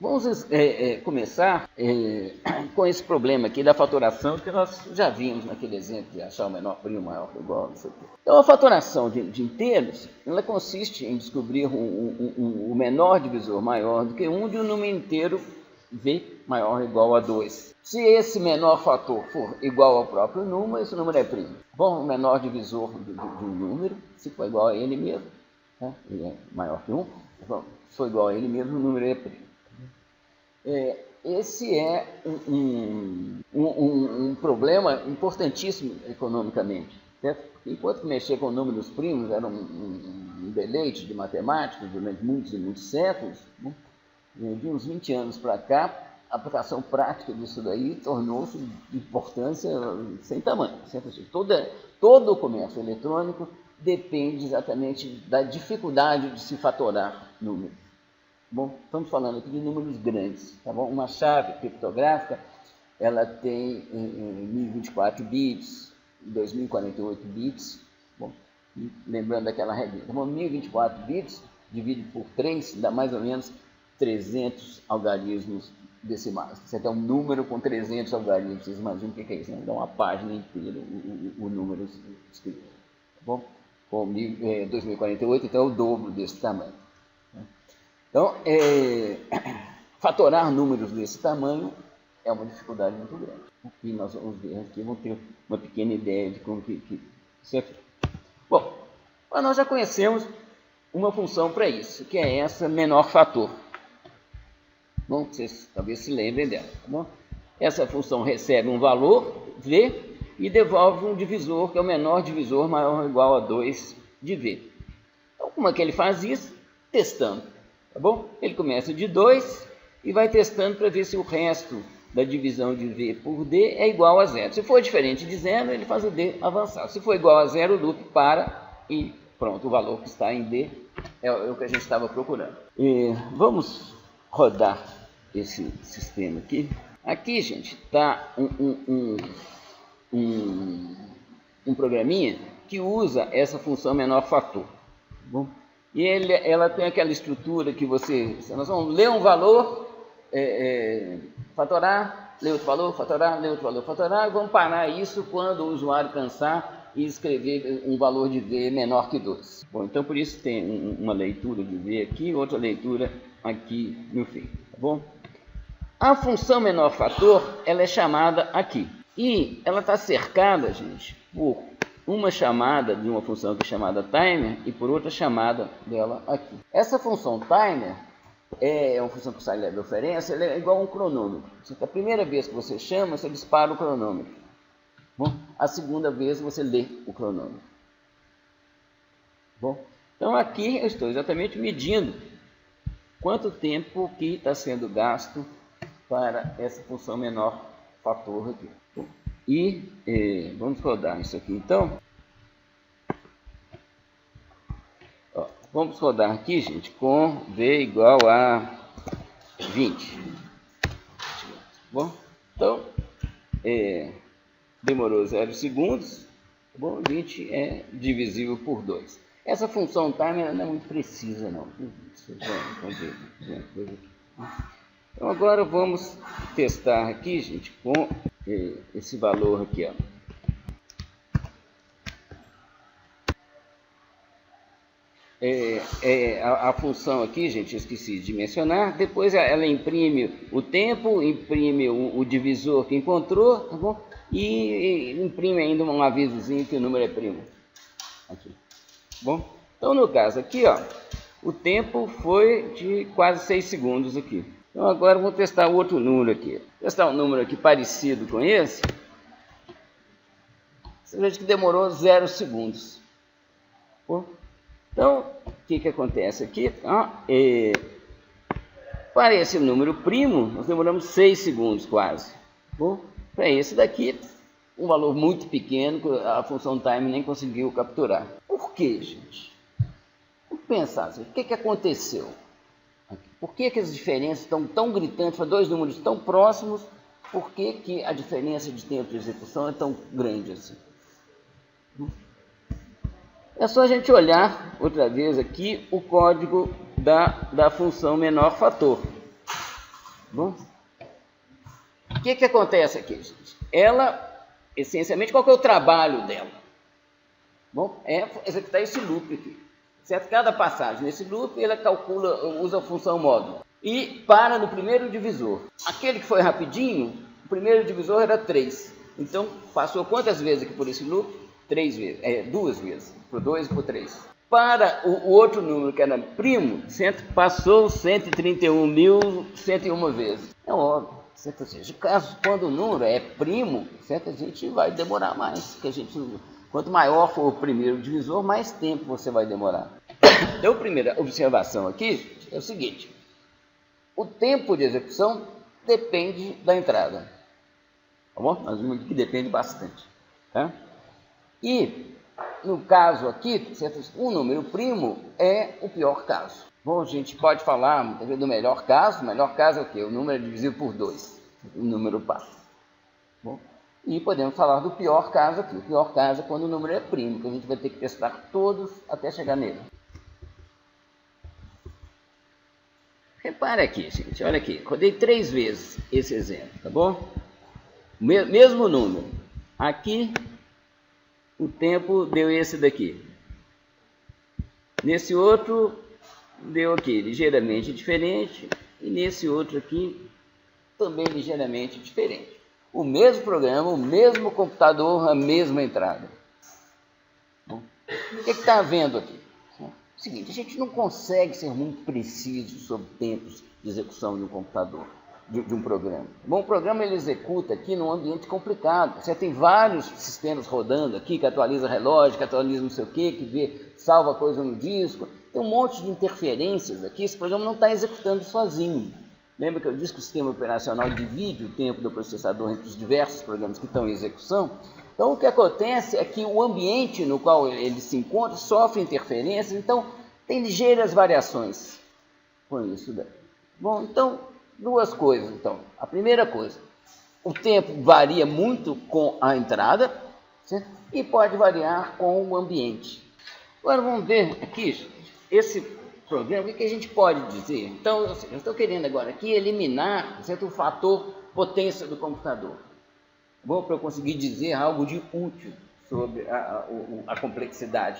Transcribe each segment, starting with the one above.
Vamos começar com esse problema aqui da fatoração, que nós já vimos naquele exemplo de achar o menor primo maior ou igual, não sei o quê. Então, a fatoração de inteiros, ela consiste em descobrir o menor divisor maior do que 1 de um número inteiro V maior ou igual a 2. Se esse menor fator for igual ao próprio número, esse número é primo. Bom, o menor divisor de um número, se for igual a ele mesmo, né? Ele é maior que 1, bom, se for igual a ele mesmo, o número é primo. Esse é um problema importantíssimo economicamente, certo? Enquanto mexer com números primos era um deleite de matemáticos durante muitos e muitos séculos, né? De uns 20 anos para cá, a aplicação prática disso daí tornou-se de importância sem tamanho. Certo? Todo o comércio eletrônico depende exatamente da dificuldade de se fatorar números. Bom, estamos falando aqui de números grandes, tá bom? Uma chave criptográfica, ela tem 1024 bits, 2048 bits, bom, lembrando daquela regra, tá bom? 1024 bits dividido por 3 dá mais ou menos 300 algarismos decimais. Você tem um número com 300 algarismos, vocês imaginam o que é isso? Né? Dá uma página inteira o número escrito, tá bom? Com 2048, então é o dobro desse tamanho. Então, fatorar números desse tamanho é uma dificuldade muito grande. E nós vamos ver aqui, vamos ter uma pequena ideia de como que isso é feito. Bom, nós já conhecemos uma função para isso, que é essa menor fator. Bom, vocês talvez se lembrem dela. Tá bom? Essa função recebe um valor, V, e devolve um divisor, que é o menor divisor maior ou igual a 2 de V. Então, como é que ele faz isso? Testando. Tá bom? Ele começa de 2 e vai testando para ver se o resto da divisão de V por D é igual a 0. Se for diferente de 0, ele faz o D avançar. Se for igual a 0, o loop para e pronto, o valor que está em D é o que a gente estava procurando. Vamos rodar esse sistema aqui. Aqui, gente, está um programinha que usa essa função menor fator. Tá bom? E ela tem aquela estrutura que nós vamos ler um valor, fatorar, ler outro valor, fatorar, ler outro valor, fatorar, e vamos parar isso quando o usuário cansar e escrever um valor de V menor que 2. Bom, então por isso tem uma leitura de V aqui, outra leitura aqui no fim, tá bom? A função menor fator, ela é chamada aqui. E ela está cercada, gente, por uma chamada de uma função que é chamada timer e por outra chamada dela aqui. Essa função timer é uma função que o Scilab oferece, ela é igual a um cronômetro. A primeira vez que você chama, você dispara o cronômetro. Bom, a segunda vez você lê o cronômetro. Bom, então aqui eu estou exatamente medindo quanto tempo que está sendo gasto para essa função menor fator aqui. E vamos rodar isso aqui então. Ó, vamos rodar aqui, gente, com V igual a 20. Bom, então demorou 0 segundos. Bom, 20 é divisível por 2. Essa função timer não é muito precisa, não. Vamos ver. Então agora vamos testar aqui, gente, com esse valor aqui, ó. A função aqui, gente, eu esqueci de mencionar. Depois ela imprime o tempo, imprime o divisor que encontrou, tá bom? E imprime ainda um avisozinho que o número é primo. Aqui. Bom, então no caso aqui, ó, o tempo foi de quase 6 segundos aqui. Então agora vou testar outro número aqui. Vou testar um número aqui parecido com esse. Você veja que demorou 0 segundos. Bom, então, o que acontece aqui? Para esse número primo, nós demoramos 6 segundos quase. Bom, para esse daqui, um valor muito pequeno, que a função time nem conseguiu capturar. Por quê, gente? Vamos pensar assim, o que aconteceu? Por que as diferenças estão tão gritantes para dois números tão próximos? Por que a diferença de tempo de execução é tão grande assim? É só a gente olhar outra vez aqui o código da função menor fator. Bom, o que acontece aqui, gente? Ela, essencialmente, qual que é o trabalho dela? Bom, é executar esse loop aqui. Certo? Cada passagem nesse loop, ela calcula, usa a função módulo. E para no primeiro divisor. Aquele que foi rapidinho, o primeiro divisor era 3. Então, passou quantas vezes aqui por esse loop? 3 vezes. 2 vezes. Por 2 e por 3. Para o outro número, que era primo, passou 131.101 vezes. É óbvio. Certo? Ou seja, quando o número é primo, certo? A gente vai demorar mais. Quanto maior for o primeiro divisor, mais tempo você vai demorar. Então, a primeira observação aqui é o seguinte. O tempo de execução depende da entrada. Tá bom? Nós vimos aqui que depende bastante. Tá? E, no caso aqui, certo? O número primo é o pior caso. Bom, a gente pode falar do melhor caso. O melhor caso é o quê? O número é divisível por 2. O número par. Bom, e podemos falar do pior caso aqui. O pior caso é quando o número é primo, que a gente vai ter que testar todos até chegar nele. Repare aqui, gente. Olha aqui. Rodei 3 vezes esse exemplo, tá bom? Mesmo número. Aqui, o tempo deu esse daqui. Nesse outro, deu aqui, ligeiramente diferente. E nesse outro aqui, também ligeiramente diferente. O mesmo programa, o mesmo computador, a mesma entrada. Bom, o que está havendo aqui? É o seguinte, a gente não consegue ser muito preciso sobre tempos de execução de um computador, de um programa. Bom, o programa ele executa aqui num ambiente complicado. Você tem vários sistemas rodando aqui, que atualiza relógio, que atualiza não sei o quê, que salva coisa no disco. Tem um monte de interferências aqui, esse programa não está executando sozinho. Lembra que eu disse que o sistema operacional divide o tempo do processador entre os diversos programas que estão em execução? Então, o que acontece é que o ambiente no qual ele se encontra sofre interferências, então tem ligeiras variações com isso daí. Bom, então, duas coisas. Então, a primeira coisa, o tempo varia muito com a entrada, certo? E pode variar com o ambiente. Agora, vamos ver aqui, esse programa, o que a gente pode dizer? Então, eu estou querendo agora aqui eliminar, certo, o fator potência do computador. Bom, para eu conseguir dizer algo de útil sobre a complexidade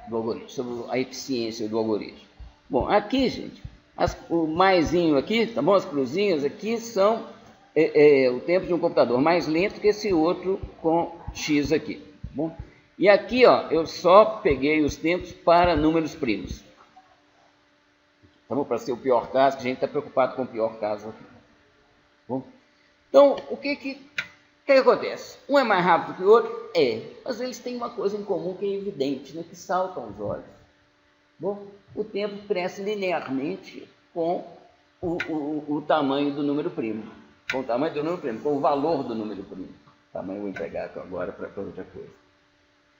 do algoritmo, sobre a eficiência do algoritmo. Bom, aqui, gente, o maisinho aqui, tá bom? As cruzinhas aqui são o tempo de um computador mais lento que esse outro com X aqui, tá bom? E aqui, ó, eu só peguei os tempos para números primos. Tá bom? Para ser o pior caso, que a gente está preocupado com o pior caso aqui. Bom, então, o que acontece? Um é mais rápido que o outro? Mas eles têm uma coisa em comum que é evidente, né? Que salta aos olhos. Bom, o tempo cresce linearmente com o tamanho do número primo. Com o tamanho do número primo, com o valor do número primo. O tamanho eu vou entregar agora para outra coisa.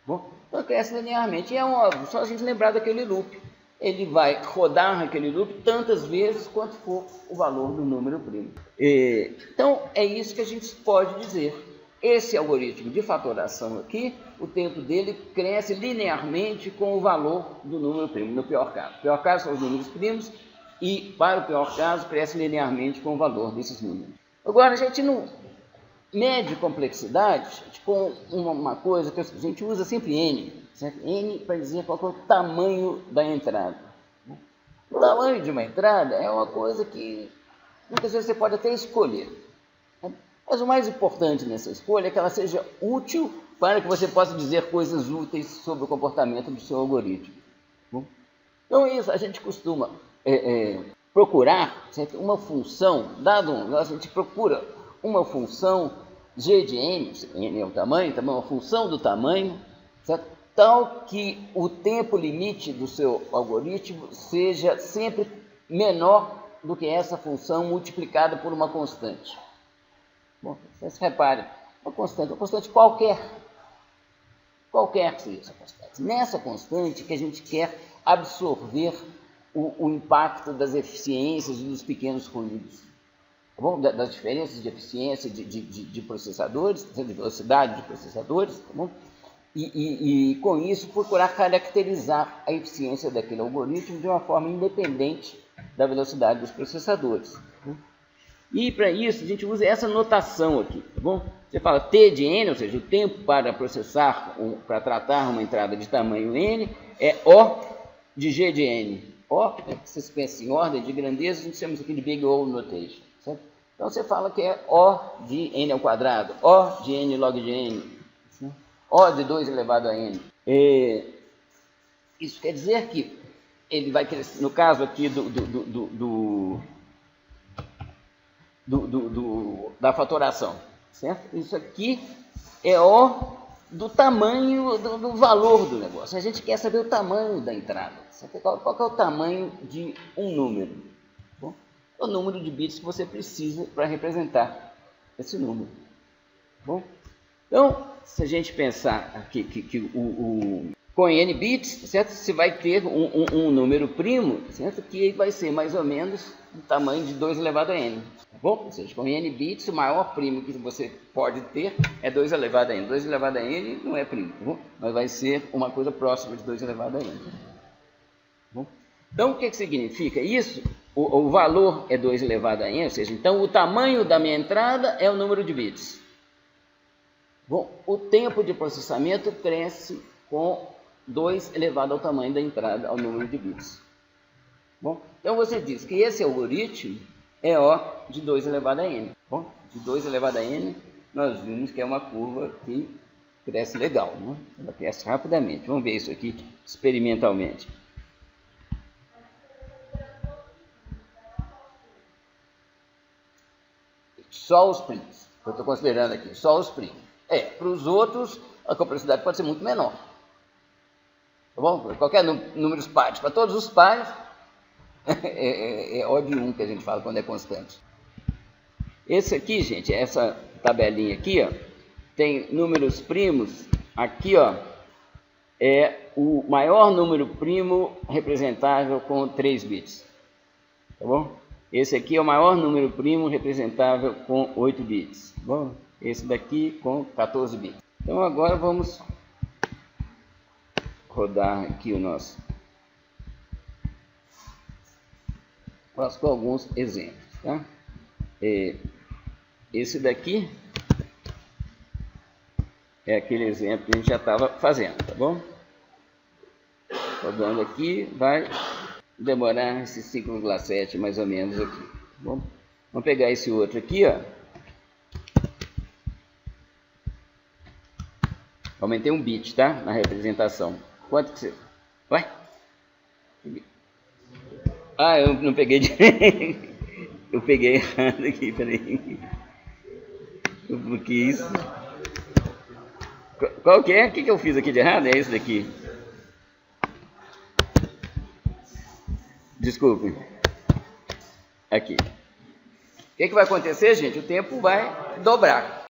Bom, então cresce linearmente. E só a gente lembrar daquele loop. Ele vai rodar aquele loop tantas vezes quanto for o valor do número primo. Então, é isso que a gente pode dizer. Esse algoritmo de fatoração aqui, o tempo dele cresce linearmente com o valor do número primo, no pior caso. O pior caso são os números primos e, para o pior caso, cresce linearmente com o valor desses números. Agora, a gente não mede complexidade com uma coisa que a gente usa sempre N. Certo? N para dizer qual é o tamanho da entrada. O tamanho de uma entrada é uma coisa que muitas vezes você pode até escolher. Mas o mais importante nessa escolha é que ela seja útil para que você possa dizer coisas úteis sobre o comportamento do seu algoritmo. Então, isso a gente costuma procurar, certo? Uma função, a gente procura uma função g de n, n é o tamanho, também uma função do tamanho, certo? Tal que o tempo limite do seu algoritmo seja sempre menor do que essa função multiplicada por uma constante. Bom, vocês reparem, uma constante qualquer que seja essa constante. Nessa constante que a gente quer absorver o impacto das eficiências e dos pequenos ruídos. Tá bom? Das diferenças de eficiência de processadores, de velocidade de processadores, tá bom? E com isso procurar caracterizar a eficiência daquele algoritmo de uma forma independente da velocidade dos processadores. E para isso a gente usa essa notação aqui, tá bom? Você fala T de N, ou seja, o tempo para processar, para tratar uma entrada de tamanho N, é O de G de N. O, vocês pensam em ordem de grandeza, a gente chama isso aqui de Big O Notation, certo? Então você fala que é O de N ao quadrado, O de N log de N, O de 2 elevado a N. Isso quer dizer que ele vai crescer, no caso aqui da fatoração, certo? Isso aqui é O do tamanho, do valor do negócio. A gente quer saber o tamanho da entrada. Certo? Qual é o tamanho de um número? Bom, é o número de bits que você precisa para representar esse número. Bom, então, se a gente pensar aqui que com n bits, certo? Você vai ter um número primo, certo? Que vai ser mais ou menos o tamanho de 2 elevado a n. Tá bom? Ou seja, com n bits, o maior primo que você pode ter é 2 elevado a n. 2 elevado a n não é primo, tá bom? Mas vai ser uma coisa próxima de 2 elevado a n. Tá bom? Então, o que significa isso? O valor é 2 elevado a n, ou seja, então o tamanho da minha entrada é o número de bits. Bom, o tempo de processamento cresce com 2 elevado ao tamanho da entrada, ao número de bits. Bom, então você diz que esse algoritmo é O de 2 elevado a n. Bom, de 2 elevado a n, nós vimos que é uma curva que cresce legal, né? Ela cresce rapidamente. Vamos ver isso aqui experimentalmente. Só os primos, eu estou considerando aqui, só os primos. Para os outros, a complexidade pode ser muito menor. Tá bom? Qualquer números pares. Para todos os pares, é O de 1 que a gente fala quando é constante. Esse aqui, gente, essa tabelinha aqui, ó, tem números primos. Aqui, ó, é o maior número primo representável com 3 bits. Tá bom? Esse aqui é o maior número primo representável com 8 bits. Tá bom? Esse daqui com 14 bits. Então agora vamos rodar aqui o nosso. Faço com alguns exemplos, tá? Esse daqui é aquele exemplo que a gente já estava fazendo, tá bom? Rodando aqui, vai demorar esse 5,7 mais ou menos aqui, tá bom? Vamos pegar esse outro aqui, ó. Aumentei um bit, tá? Na representação. Quanto que você... Vai? Ah, eu não peguei direito. Eu peguei errado aqui, peraí. Porque isso... Qual que é? O que eu fiz aqui de errado? É esse daqui. Desculpe. Aqui. O que vai acontecer, gente? O tempo vai dobrar.